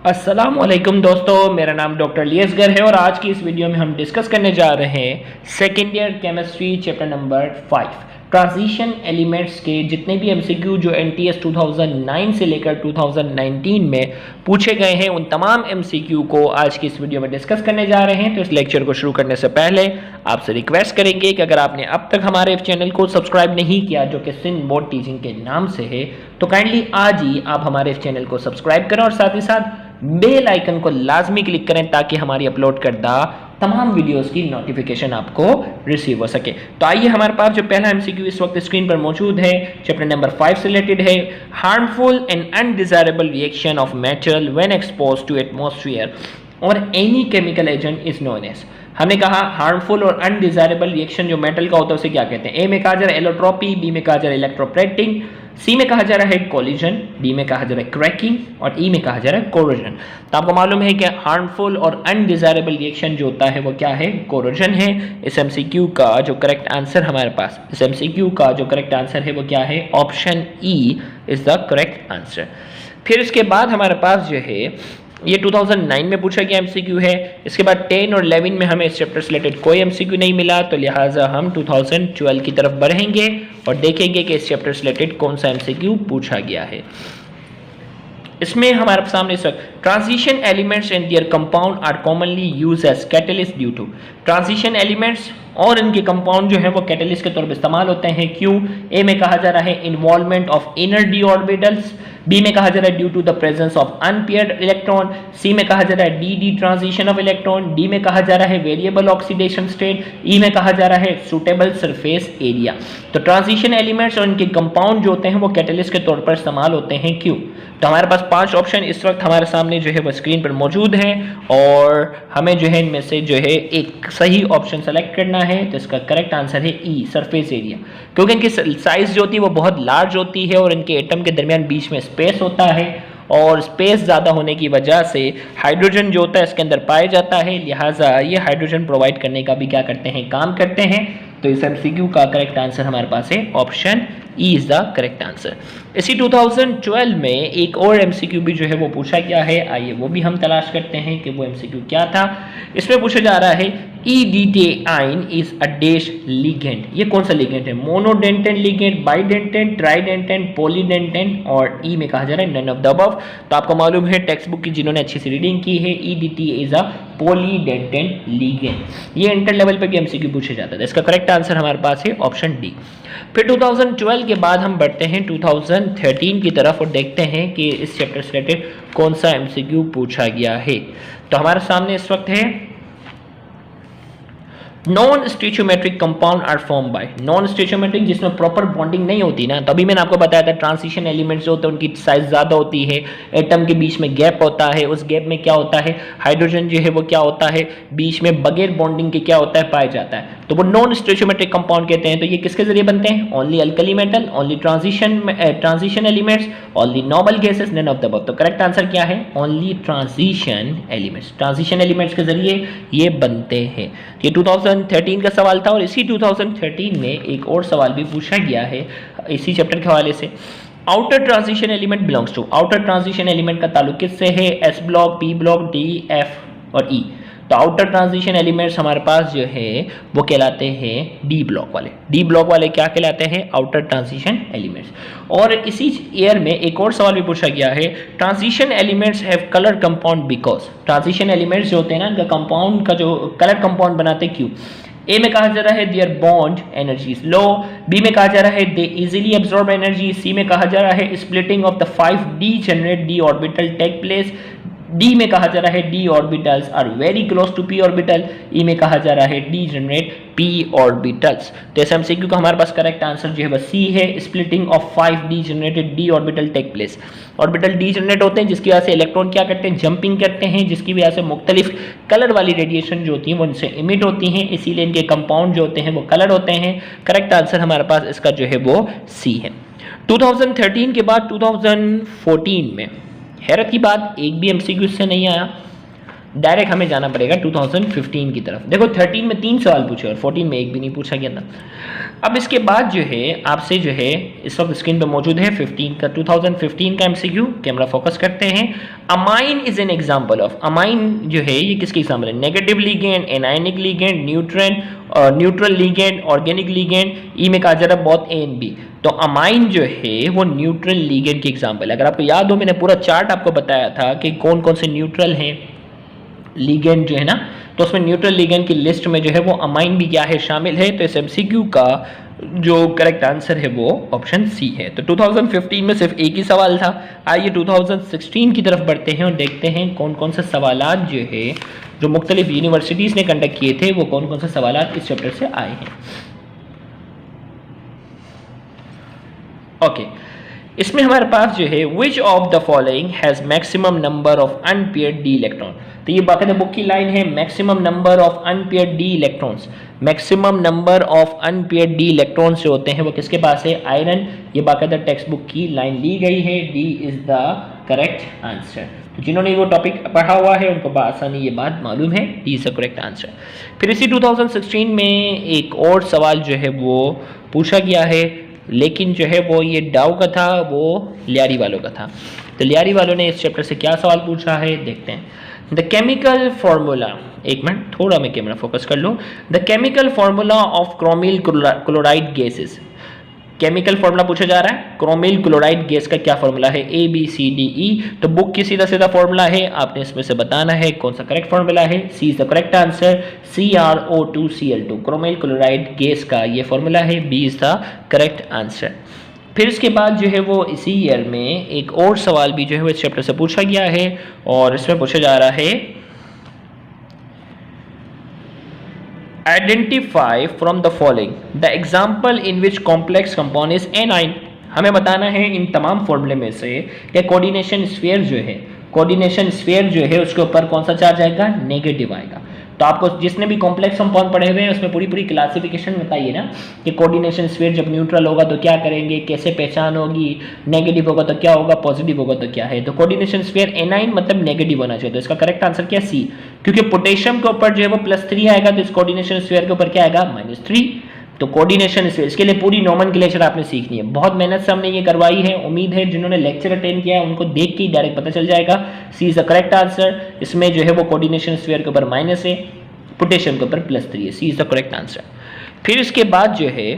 अस्सलामुअलैकुम दोस्तों, मेरा नाम डॉक्टर लियसगर है और आज की इस वीडियो में हम डिस्कस करने जा रहे हैं second year chemistry chapter number 5 transition elements के जितने भी एमसीक्यू जो एनटीएस 2009 से लेकर 2019 में पूछे गए हैं उन तमाम एमसीक्यू को आज की इस वीडियो में डिस्कस करने जा रहे हैं। तो इस लेक्चर को शुरू करने से पहले आपसे रिक्वेस्ट करेंगे कि अगर आपने अब तक हमारे चैनल को सब्सक्राइब नहीं किया जो कि सिंध बोर्ड टीचिंग के नाम से है तो काइंडली आज ही आप हमारे चैनल को सब्सक्राइब करें और साथ ही साथ बेल आइकन को लाजमी क्लिक करें ताकि हमारी अपलोड करदा तमाम वीडियोस की नोटिफिकेशन आपको रिसीव हो सके। तो आइए, हमारे पास जो पहला एमसीक्यू इस वक्त स्क्रीन पर मौजूद है चैप्टर नंबर 5 से रिलेटेड है। Harmful and undesirable reaction of metal when exposed to atmosphere और any chemical agent is known as. हमने कहा हार्मफुल और अनडिजायरेबल रिएक्शन जो मेटल का होता है उसे क्या कहते हैं। ए में कहा जा रहा है एलोट्रोपी, बी में कहा जा रहा है इलेक्ट्रोप्लेटिंग, सी में कहा जा रहा है कोलिजन, डी में कहा जा रहा है क्रैकिंग और ई में कहा जा रहा है कोरोजन। तो आपको मालूम है कि हार्मफुल और अनडिजायरेबल रिएक्शन जो होता है वो क्या है, कोरोजन है। इस एमसीक्यू का जो करेक्ट आंसर हमारे पास इस एमसीक्यू का जो करेक्ट आंसर है वो क्या है, option E is the correct answer. फिर इसके बाद हमारे पास जो है ये 2009 में पूछा गया एमसीक्यू है। इसके बाद 10 और 11 में हमें इस चैप्टर से रिलेटेड कोई एमसीक्यू नहीं मिला, तो लिहाजा हम 2012 की तरफ बढ़ेंगे और देखेंगे कि इस चैप्टर से रिलेटेड कौन सा एमसीक्यू पूछा गया है। इसमें हमारे सामने इस वक्त transition elements and their compound are commonly use as catalyst due to. Transition elements और इनके कंपाउंड जो है वो कैटलिस्ट के तौर पर इस्तेमाल होते हैं। क्यों? ए में कहा जा रहा है involvement of inner d orbitals, b में कहा जा रहा है due to the presence of unpaired electron, c में कहा जा रहा है d d transition of electron, d में कहा जा रहा है वेरिएबल ऑक्सीडेशन स्टेट, ई में कहा जा रहा है सुटेबल सरफेस एरिया। तो ट्रांजिशन एलिमेंट्स और इनके कंपाउंड जो होते हैं वो कैटलिस्ट के तौर पर इस्तेमाल होते हैं। क्यों? तो हमारे पास 5 ऑप्शन इस वक्त हमारे सामने जो है वो स्क्रीन पर मौजूद है और हमें जो है इनमें से जो है एक सही ऑप्शन सेलेक्ट करना है। तो इसका करेक्ट आंसर है ई, सरफेस एरिया, क्योंकि इनकी साइज जो होती है वो बहुत लार्ज होती है और इनके एटम के दरमियान बीच में स्पेस होता है और स्पेस ज़्यादा होने की वजह से हाइड्रोजन जो होता है इसके अंदर पाया जाता है, लिहाजा ये हाइड्रोजन प्रोवाइड करने का भी क्या करते हैं, काम करते हैं। तो इस एमसीक्यू का करेक्ट आंसर हमारे पास है option E is the correct answer. इसी 2012 में एक और एमसीक्यू भी जो है वो पूछा गया है, आइए वो भी हम तलाश करते हैं कि वो एमसीक्यू क्या था। इसमें पूछा जा रहा है ईडीटेआइन इज अ डैश लिगेंड। ये कौन सा लिगेंड है, मोनोडेंटेन लिगेंड, बाइडेंटेन, ट्राइडेंटेन, पॉलीडेंटेन और ई में कहा जा रहा है नन ऑफ द अबव। तो आपको मालूम है टेक्स्ट बुक की जिन्होंने अच्छी सी रीडिंग की है, ईडीटी इज अ पॉलीडेंटेन लिगेंड। ये इंटर लेवल पे भी एमसीक्यू पूछे जाता है। इसका करेक्ट आंसर हमारे पास है ऑप्शन डी। फिर 2012 के बाद हम बढ़ते हैं 2013 की तरफ और देखते हैं कि इस चैप्टर से रिलेटेड कौन सा एमसीक्यू पूछा गया है। तो हमारे सामने इस वक्त है non stoichiometric compound are form by. Non stoichiometric जिसमें प्रॉपर बॉन्डिंग नहीं होती ना, तभी मैंने आपको बताया था ट्रांजिशन एलिमेंट्स जो होते हैं उनकी साइज ज़्यादा होती है, एटम के बीच में गैप होता है, उस गैप में क्या होता है, हाइड्रोजन जो है वो क्या होता है बीच में बगैर बॉन्डिंग के क्या होता है, पाया जाता है। तो वो नॉन स्टिचियोमेट्रिक कंपाउंड कहते हैं। तो ये किसके जरिए बनते हैं, only alkali metal, only transition elements, only normal gases, none of the above. तो करेक्ट आंसर क्या है, only transition elements. Transition elements के जरिए ये बनते हैं। ये 2013 का सवाल था और इसी 2013 में एक और सवाल भी पूछा गया है इसी चैप्टर के हवाले से। Outer transition element belongs to. Outer transition element का ताल्लुक किससे है, S block, P block, D, F और ई। तो आउटर ट्रांजिशन एलिमेंट्स हमारे पास जो है वो कहलाते हैं डी ब्लॉक वाले। डी ब्लॉक वाले क्या कहलाते हैं, आउटर ट्रांजिशन एलिमेंट्स। और इसी ईयर में एक और सवाल भी पूछा गया है, transition elements have colour compound because. Transition elements जो होते हैं ना, इनका कंपाउंड का जो कलर कंपाउंड बनाते क्यों। ए में कहा जा रहा है there bond energy is low, B में कहा जा रहा है they easily absorb energy, C में कहा जा रहा है splitting of the 5d generate d orbital take place, D में कहा जा रहा है d orbitals are very close to p orbital, E में कहा जा रहा है डी जनरेट पी ऑर्बिटल्स। तो इस एमसीक्यू का हमारे पास करेक्ट आंसर जो है वह सी है, splitting of 5d generated D orbital take place. Orbital D generate होते हैं जिसकी वजह से इलेक्ट्रॉन क्या करते हैं, जंपिंग करते हैं, जिसकी वजह से मुख्तलिफ कलर वाली रेडिएशन जो होती है वो इनसे इमिट होती हैं, इसीलिए इनके कंपाउंड जो होते हैं वो कलर होते हैं। करेक्ट आंसर हमारे पास इसका जो है वो सी है। 2013 के बाद 2014 में हैरत की बात एक भी एमसीक्यू से नहीं आया। डायरेक्ट हमें जाना पड़ेगा 2015 की तरफ। देखो 13 में 3 सवाल पूछे और 14 में एक भी नहीं पूछा गया था। अब इसके बाद जो है आपसे जो है इस वक्त स्क्रीन पे मौजूद है 2015 का एमसीक्यू। कैमरा फोकस करते हैं। Amine is an example of, amine जो है ये किसकी एग्जांपल है? Negative ligand, anionic ligand, neutral ligand, organic ligand. E में कहा जा रहा है बहुत ए एंड बी, तो अमाइन जो है वो न्यूट्रल लिगेंड की एग्जांपल है। अगर आपको याद हो मैंने पूरा चार्ट आपको बताया था कि कौन कौन से न्यूट्रल हैं लिगेंड जो है ना, तो उसमें न्यूट्रल लिगेंड की लिस्ट में जो है वो अमाइन भी क्या है शामिल है। तो इस एमसीक्यू का जो करेक्ट आंसर है वो ऑप्शन सी है। तो 2015 में सिर्फ एक ही सवाल था। आइए 2016 की तरफ बढ़ते हैं और देखते हैं कौन कौन से सवालात जो है जो मुख्तलिफ यूनिवर्सिटीज़ ने कंडक्ट किए थे वो कौन कौन से सवालात इस चैप्टर से आए हैं। ओके, इसमें हमारे पास जो है विच of the following has maximum number of unpaired D electron. तो ये बाकायदा बुक की लाइन है, maximum number of unpaired D electrons. Maximum number of unpaired D electrons जो होते हैं वो किसके पास है? आयरन। ये बाकायदा टेक्स्ट बुक की लाइन ली गई है। D is the correct answer. तो जिन्होंने वो टॉपिक पढ़ा हुआ है उनको आसानी ये बात मालूम है, D is the correct answer. फिर इसी 2016 में एक और सवाल जो है वो पूछा गया है, लेकिन जो है वो ये डाउ का था, वो लियारी वालों का था। तो लियारी वालों ने इस चैप्टर से क्या सवाल पूछा है देखते हैं। द केमिकल फॉर्मूला, एक मिनट थोड़ा मैं कैमरा फोकस कर लूँ। The chemical formula of chromyl chloride gases. Chemical formula पूछा जा रहा है, क्रोमिल क्लोराइड गैस का क्या फॉर्मूला है? A B C D E. तो बुक की सीधा सीधा फॉर्मूला है, आपने इसमें से बताना है कौन सा करेक्ट फॉर्मूला है। C is the correct answer, CrO2Cl2 chromyl chloride gas का ये फॉर्मूला है, B is the correct answer. फिर इसके बाद जो है वो इसी ईयर में एक और सवाल भी जो है वो इस चैप्टर से पूछा गया है और इसमें पूछा जा रहा है identify from the following the example in which complex compound is A9. हमें बताना है इन तमाम फॉर्मूले में से कि कोऑर्डिनेशन स्फीयर जो है, कोऑर्डिनेशन स्फीयर जो है उसके ऊपर कौन सा चार्ज आएगा? नेगेटिव आएगा। तो आपको जिसने भी कॉम्प्लेक्स कंपाउंड पढ़े हुए हैं उसमें पूरी पूरी क्लासिफिकेशन बताइए ना कि कोऑर्डिनेशन स्फीयर जब न्यूट्रल होगा तो क्या करेंगे, कैसे पहचान होगी, नेगेटिव होगा तो क्या होगा, पॉजिटिव होगा तो क्या है। तो कोऑर्डिनेशन स्फीयर एनाइन मतलब नेगेटिव होना चाहिए। तो इसका करेक्ट आंसर क्या? सी, क्योंकि पोटेशियम के ऊपर जो है वो +3 आएगा तो इस कोऑर्डिनेशन स्फीयर के ऊपर क्या आएगा? -3। तो कोऑर्डिनेशन स्फीयर, इसके लिए पूरी नोमेनक्लेचर आपने सीखनी है। बहुत मेहनत से हमने ये करवाई है, उम्मीद है जिन्होंने लेक्चर अटेंड किया है उनको देख के ही डायरेक्ट पता चल जाएगा। सी इज द करेक्ट आंसर। इसमें जो है वो कोऑर्डिनेशन स्फीयर के ऊपर माइनस है, पोटेशियम के ऊपर +3 है। C is the correct answer. फिर इसके बाद जो है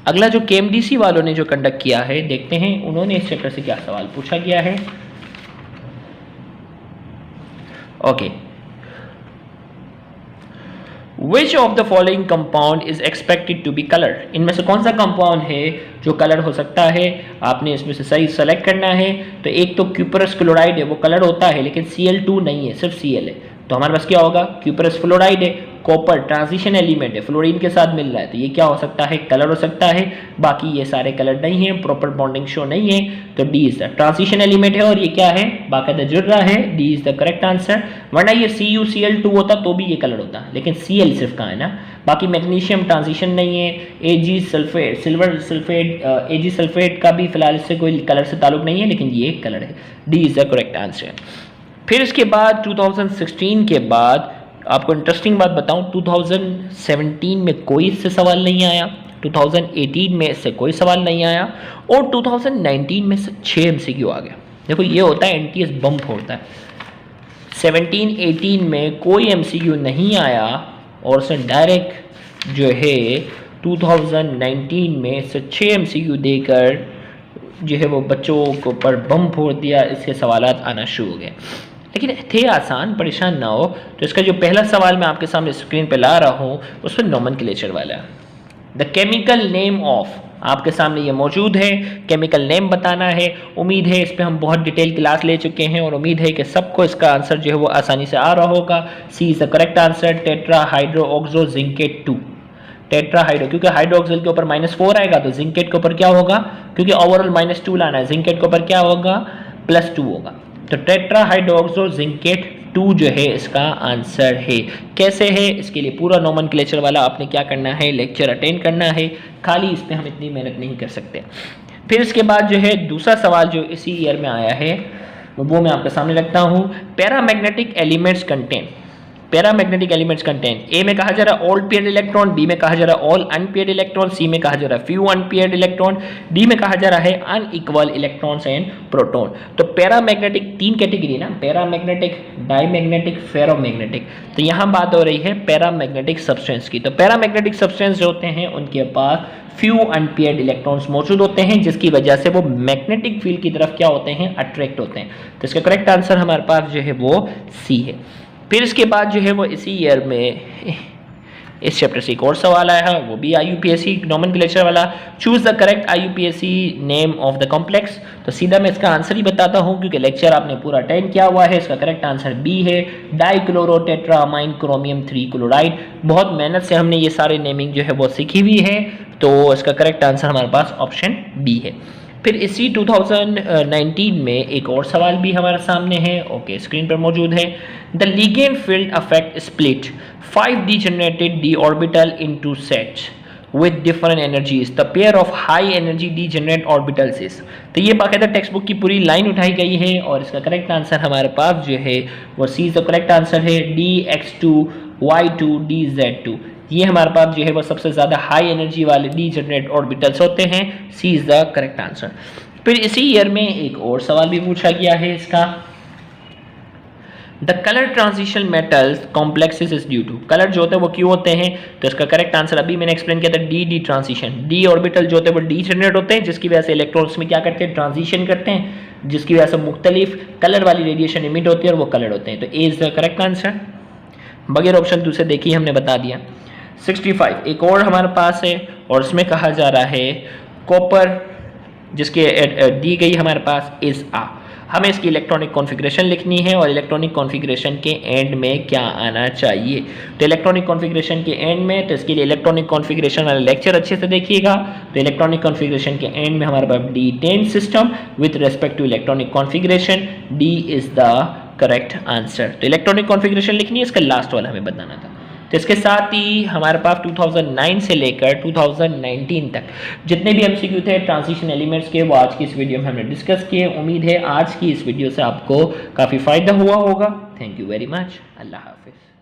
अगला जो KMDC वालों ने जो कंडक्ट किया है देखते हैं उन्होंने इस चैप्टर से क्या सवाल पूछा गया है। Okay, which of the following compound is expected to be coloured. इनमें से कौन सा कंपाउंड है जो कलर हो सकता है? आपने इसमें से सही सेलेक्ट करना है। तो एक तो क्यूपरस क्लोराइड है, वो कलर होता है लेकिन Cl2 नहीं है, सिर्फ Cl है। तो हमारे पास क्या होगा? क्यूपरस फ्लोराइड है, कॉपर ट्रांजिशन एलिमेंट है, फ्लोरीन के साथ मिल रहा है, तो ये क्या हो सकता है? कलर हो सकता है। बाकी ये सारे कलर नहीं है, प्रॉपर बॉन्डिंग शो नहीं है, तो D is the transition element है और ये क्या है? बाकायदा जुड़ रहा है। D is the correct answer. वरना ये CuCl2 होता तो भी ये कलर होता, लेकिन Cl सिर्फ कहाँ है ना। बाकी मैग्नीशियम ट्रांजिशन नहीं है, Ag sulphate, silver sulphate, Ag sulphate का भी फिलहाल इससे कोई कलर से ताल्लुक नहीं है, लेकिन ये कलर है। D is the correct answer. फिर इसके बाद 2016 के बाद आपको इंटरेस्टिंग बात बताऊं, 2017 में कोई इससे सवाल नहीं आया, 2018 में इससे कोई सवाल नहीं आया और 2019 में से 6 MCQ आ गया। देखो ये होता है NTS बम फोड़ता है। 17-18 में कोई MCQ नहीं आया और उसने डायरेक्ट जो है 2019 में से 6 MCQ देकर जो है वो बच्चों के ऊपर बम फोड़ दिया, इसके सवालात आना शुरू हो गए। लेकिन थे आसान, परेशान ना हो। तो इसका जो पहला सवाल मैं आपके सामने स्क्रीन पे ला रहा हूँ उस पर नोमेनक्लेचर वाला है। द केमिकल नेम ऑफ, आपके सामने ये मौजूद है, केमिकल नेम बताना है। उम्मीद है इस पर हम बहुत डिटेल क्लास ले चुके हैं और उम्मीद है कि सबको इसका आंसर जो है वो आसानी से आ रहा होगा। C is the correct answer, tetra hydroxo zincate 2। Tetra hydro, क्योंकि हाइड्रोक्सिल के ऊपर -4 आएगा तो जिंकेट के ऊपर क्या होगा? क्योंकि ओवरऑल -2 लाना है, जिंकेट के ऊपर क्या होगा? +2 होगा। तो टेट्रा हाइड्रोक्सो जिंकेट 2 जो है इसका आंसर है। कैसे है? इसके लिए पूरा नोमेनक्लेचर वाला आपने क्या करना है? लेक्चर अटेंड करना है, खाली इस पर हम इतनी मेहनत नहीं कर सकते। फिर इसके बाद जो है दूसरा सवाल जो इसी ईयर में आया है वो मैं आपके सामने रखता हूँ। Paramagnetic elements contain, paramagnetic elements contain, A में कहा जा रहा है ऑल पेयर्ड इलेक्ट्रॉन, बी में कहा जा रहा है ऑल अनपेयर्ड इलेक्ट्रॉन, सी में कहा जा रहा है फ्यू अनपेयर्ड इलेक्ट्रॉन, डी में कहा जा रहा है अनइक्वल इलेक्ट्रॉन्स एंड प्रोटॉन। तो पैरामैग्नेटिक तीन कैटेगरी ना, पैरामैग्नेटिक, डाईमैग्नेटिक, फेरोमैग्नेटिक। तो यहाँ बात हो रही है पैरामैग्नेटिक सब्सटेंस की। तो पैरामैग्नेटिक सब्सटेंस जो होते हैं उनके पास फ्यू अनपेयर्ड इलेक्ट्रॉन्स मौजूद होते हैं, जिसकी वजह से वो मैग्नेटिक फील्ड की तरफ क्या होते हैं, अट्रैक्ट होते हैं। तो इसका करेक्ट आंसर हमारे पास जो है वो सी है। फिर इसके बाद जो है वो इसी ईयर में इस चैप्टर से एक और सवाल आया है, वो भी IUPAC नोमेनक्लेचर वाला। Choose the correct IUPAC name of the complex. तो सीधा मैं इसका आंसर ही बताता हूँ क्योंकि लेक्चर आपने पूरा अटेंड किया हुआ है। इसका करेक्ट आंसर बी है, डाइक्लोरोटेट्रामाइन क्रोमियम 3 क्लोराइड। बहुत मेहनत से हमने ये सारे नेमिंग जो है वो सीखी हुई है, तो इसका करेक्ट आंसर हमारे पास ऑप्शन बी है। फिर इसी 2019 में एक और सवाल भी हमारे सामने है, ओके स्क्रीन पर मौजूद है। The ligand field affect split 5 degenerated d orbital into sets with different energies. The pair of high energy degenerate orbitals is. तो ये बाकायदा टेक्स्ट बुक की पूरी लाइन उठाई गई है और इसका करेक्ट आंसर हमारे पास जो है वो सी इज द करेक्ट आंसर है, dx2 y2 dz2। ये हमारे पास जो है वो सबसे ज्यादा हाई एनर्जी वाले डीजेनरेट ऑर्बिटल्स होते हैं। सी इज द करेक्ट आंसर। फिर इसी ईयर में एक और सवाल भी पूछा गया है इसका, the colour transition metals complexes is due to. Colour जो होते हैं वो क्यों होते हैं, तो इसका करेक्ट आंसर अभी मैंने एक्सप्लेन किया था, डी ट्रांजिशन। डी ऑर्बिटल जो होते हैं वो डीजेनरेट होते हैं, जिसकी वजह से इलेक्ट्रॉन्स में क्या करते हैं, ट्रांजिशन करते हैं, जिसकी वजह से मुख्तलिफ कलर वाली रेडिएशन इमिट होती है और वो कलर होते हैं। तो ए इज द करेक्ट आंसर। बगैर ऑप्शन दूसरे देखिए हमने बता दिया। 65 एक और हमारे पास है और इसमें कहा जा रहा है कॉपर, जिसके दी गई हमारे पास इज आ। हमें इसकी इलेक्ट्रॉनिक कॉन्फ़िगरेशन लिखनी है और इलेक्ट्रॉनिक कॉन्फ़िगरेशन के एंड में क्या आना चाहिए। तो इलेक्ट्रॉनिक कॉन्फ़िगरेशन के एंड में, तो इसके लिए इलेक्ट्रॉनिक कॉन्फ़िगरेशन वाला लेक्चर अच्छे से देखिएगा। तो इलेक्ट्रॉनिक कॉन्फ़िगरेशन के एंड में हमारे पास D10 system with respect to electronic configuration, D is the correct answer. तो इलेक्ट्रॉनिक कॉन्फ़िगरेशन लिखनी है, इसका लास्ट वाला हमें बताना था। तो इसके साथ ही हमारे पास 2009 से लेकर 2019 तक जितने भी MCQ थे ट्रांजिशन एलिमेंट्स के, वो आज की इस वीडियो में हमने डिस्कस किए। उम्मीद है आज की इस वीडियो से आपको काफ़ी फ़ायदा हुआ होगा। Thank you very much. Allah हाफिज़।